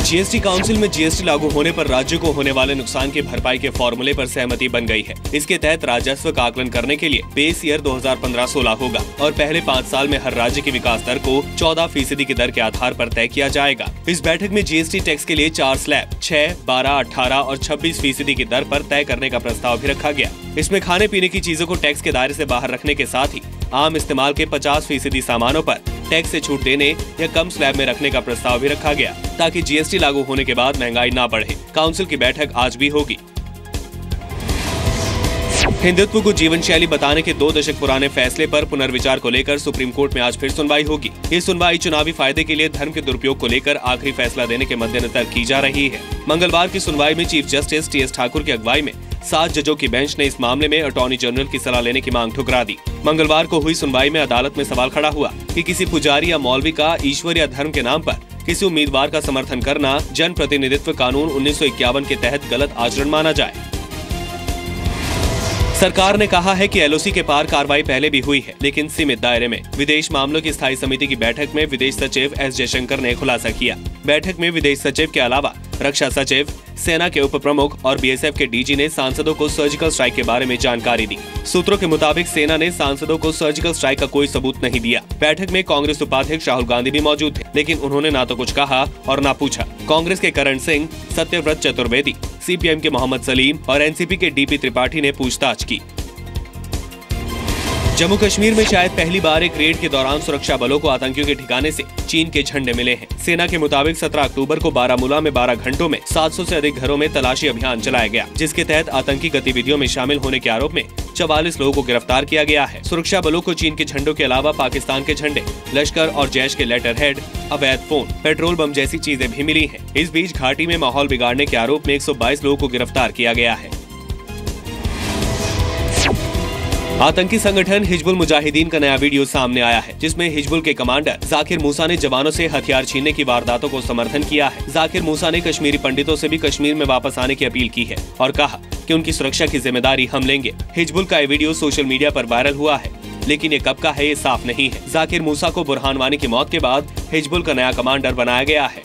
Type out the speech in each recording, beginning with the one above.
GST council में GST लागू होने पर राज्य को होने वाले नुकसान की भरपाई के फॉर्मूले पर सहमति बन गई है। इसके तहत राजस्व का आकलन करने के लिए बेस ईयर 2015-16 होगा और पहले 5 साल में हर राज्य की विकास दर को 14% की दर के आधार पर तय किया जाएगा। इस बैठक में जीएसटी टैक्स के लिए 4 स्लैब 6, 12, 18 और 26% की दर पर तय करने का प्रस्ताव भी रखा गया। इसमें खाने पीने की चीजों को टैक्स के दायरे से बाहर रखने के साथ ही आम इस्तेमाल के 50% सामानों पर टैक्स से छूट देने या कम स्लैब में रखने का प्रस्ताव भी रखा गया, ताकि जीएसटी लागू होने के बाद महंगाई ना बढ़े। काउंसिल की बैठक आज भी होगी। हिंदुत्व को जीवन शैली बताने के 2 दशक पुराने फैसले पर पुनर्विचार को लेकर सुप्रीम कोर्ट में आज फिर सुनवाई होगी। ये सुनवाई चुनावी फायदे के लिए धर्म के दुरुपयोग को लेकर आखिरी फैसला देने के मद्देनजर की जा रही है। मंगलवार की सुनवाई में चीफ जस्टिस टी.एस. ठाकुर की अगुवाई में 7 जजों की बेंच ने इस मामले में अटॉर्नी जनरल की सलाह लेने की मांग ठुकरा दी। मंगलवार को हुई सुनवाई में अदालत में सवाल खड़ा हुआ कि किसी पुजारी या मौलवी का ईश्वर या धर्म के नाम पर किसी उम्मीदवार का समर्थन करना जन प्रतिनिधित्व कानून 1951 के तहत गलत आचरण माना जाए। सरकार ने कहा है कि एलओसी के पार कार्रवाई पहले भी हुई है, लेकिन सीमित दायरे में। विदेश मामलों की स्थायी समिति की बैठक में विदेश सचिव एस जयशंकर ने खुलासा किया। बैठक में विदेश सचिव के अलावा रक्षा सचिव, सेना के उप प्रमुख और बीएसएफ के डीजी ने सांसदों को सर्जिकल स्ट्राइक के बारे में जानकारी दी। सूत्रों के मुताबिक सेना ने सांसदों को सर्जिकल स्ट्राइक का कोई सबूत नहीं दिया। बैठक में कांग्रेस उपाध्यक्ष राहुल गांधी भी मौजूद थे, लेकिन उन्होंने ना तो कुछ कहा और ना पूछा। कांग्रेस के करण सिंह, सत्यव्रत चतुर्वेदी, सीपीएम के मोहम्मद सलीम और एनसीपी के डीपी त्रिपाठी ने पूछताछ की। जम्मू कश्मीर में शायद पहली बार एक रेड के दौरान सुरक्षा बलों को आतंकियों के ठिकाने से चीन के झंडे मिले हैं। सेना के मुताबिक 17 अक्टूबर को बारामूला में 12 घंटों में 700 से अधिक घरों में तलाशी अभियान चलाया गया, जिसके तहत आतंकी गतिविधियों में शामिल होने के आरोप में 44 लोगों को गिरफ्तार किया गया है। सुरक्षा बलों को चीन के झंडों के अलावा पाकिस्तान के झंडे, लश्कर और जैश के लेटर हेड, अवैध फोन, पेट्रोल बम जैसी चीजें भी मिली हैं। इस बीच घाटी में माहौल बिगाड़ने के आरोप में 122 लोगों को गिरफ्तार किया गया है। आतंकी संगठन हिजबुल मुजाहिदीन का नया वीडियो सामने आया है, जिसमें हिजबुल के कमांडर जाकिर मूसा ने जवानों से हथियार छीनने की वारदातों को समर्थन किया है। जाकिर मूसा ने कश्मीरी पंडितों से भी कश्मीर में वापस आने की अपील की है और कहा कि उनकी सुरक्षा की जिम्मेदारी हम लेंगे। हिजबुल का ये वीडियो सोशल मीडिया पर वायरल हुआ है, लेकिन ये कब का है ये साफ नहीं है। जाकिर मूसा को बुरहान वानी की मौत के बाद हिजबुल का नया कमांडर बनाया गया है।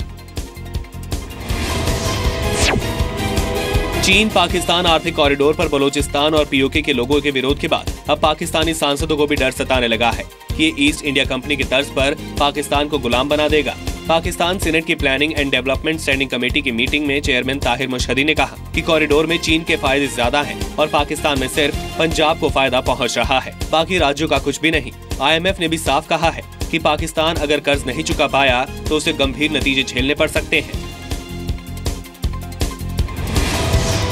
चीन पाकिस्तान आर्थिक कॉरिडोर पर बलोचिस्तान और पीओके के लोगों के विरोध के बाद अब पाकिस्तानी सांसदों को भी डर सताने लगा है कि ये ईस्ट इंडिया कंपनी की तर्ज पर पाकिस्तान को गुलाम बना देगा। पाकिस्तान सीनेट की planning and development standing committee की मीटिंग में चेयरमैन ताहिर मुशहदी ने कहा कि कॉरिडोर में चीन के फायदे ज्यादा हैं और पाकिस्तान में सिर्फ पंजाब को फायदा पहुंच रहा है, बाकी राज्यों का कुछ भी नहीं। IMF ने भी साफ कहा है कि पाकिस्तान अगर कर्ज नहीं चुका पाया तो उसे गंभीर नतीजे झेलने पड़ सकते हैं।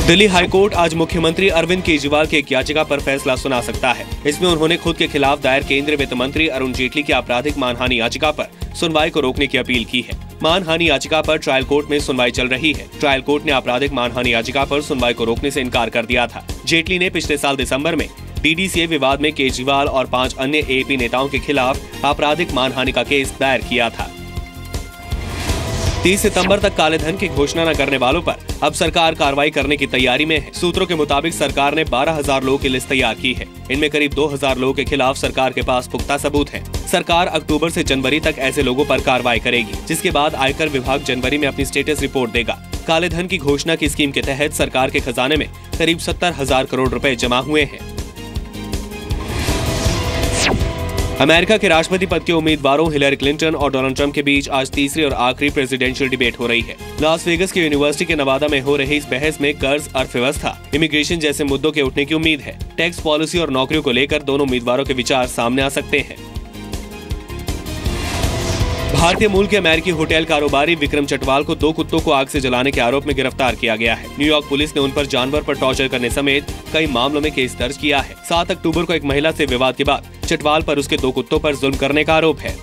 दिल्ली हाईकोर्ट आज मुख्यमंत्री अरविंद केजरीवाल की एक याचिका पर फैसला सुना सकता है। इसमें उन्होंने खुद के खिलाफ दायर केंद्रीय वित्त मंत्री अरुण जेटली की आपराधिक मानहानि याचिका पर सुनवाई को रोकने की अपील की है। मानहानि याचिका पर ट्रायल कोर्ट में सुनवाई चल रही है। ट्रायल कोर्ट ने आपराधिक मानहानि याचिका पर सुनवाई को रोकने से इनकार कर दिया था। जेटली ने पिछले साल दिसंबर में DDCA विवाद में केजरीवाल और 5 अन्य AAP नेताओं के खिलाफ आपराधिक मानहानि का केस दायर किया था। 30 सितंबर तक काले धन की घोषणा न करने वालों पर अब सरकार कार्रवाई करने की तैयारी में है। सूत्रों के मुताबिक सरकार ने 12,000 लोगों की लिस्ट तैयार की है। इनमें करीब 2,000 लोगों के खिलाफ सरकार के पास पुख्ता सबूत हैं। सरकार अक्टूबर से जनवरी तक ऐसे लोगों पर कार्रवाई करेगी, जिसके बाद आयकर विभाग जनवरी में अपनी स्टेटस रिपोर्ट देगा। काले धन की घोषणा की स्कीम के तहत सरकार के खजाने में करीब 70,000 करोड़ रुपए जमा हुए हैं। अमेरिका के राष्ट्रपति पद के उम्मीदवारों हिलरी क्लिंटन और डोनाल्ड ट्रंप के बीच आज तीसरी और आखिरी प्रेसिडेंशियल डिबेट हो रही है। लास वेगस की यूनिवर्सिटी के नवादा में हो रही इस बहस में कर्ज, अर्थव्यवस्था, इमिग्रेशन जैसे मुद्दों के उठने की उम्मीद है। टैक्स पॉलिसी और नौकरियों को लेकर दोनों उम्मीदवारों के विचार सामने आ सकते हैं। भारतीय मूल के अमेरिकी होटल कारोबारी विक्रम चटवाल को 2 कुत्तों को आग से जलाने के आरोप में गिरफ्तार किया गया है। न्यूयॉर्क पुलिस ने उन पर जानवर पर टॉर्चर करने समेत कई मामलों में केस दर्ज किया है। 7 अक्टूबर को एक महिला से विवाद के बाद चटवाल पर उसके 2 कुत्तों पर जुल्म करने का आरोप है।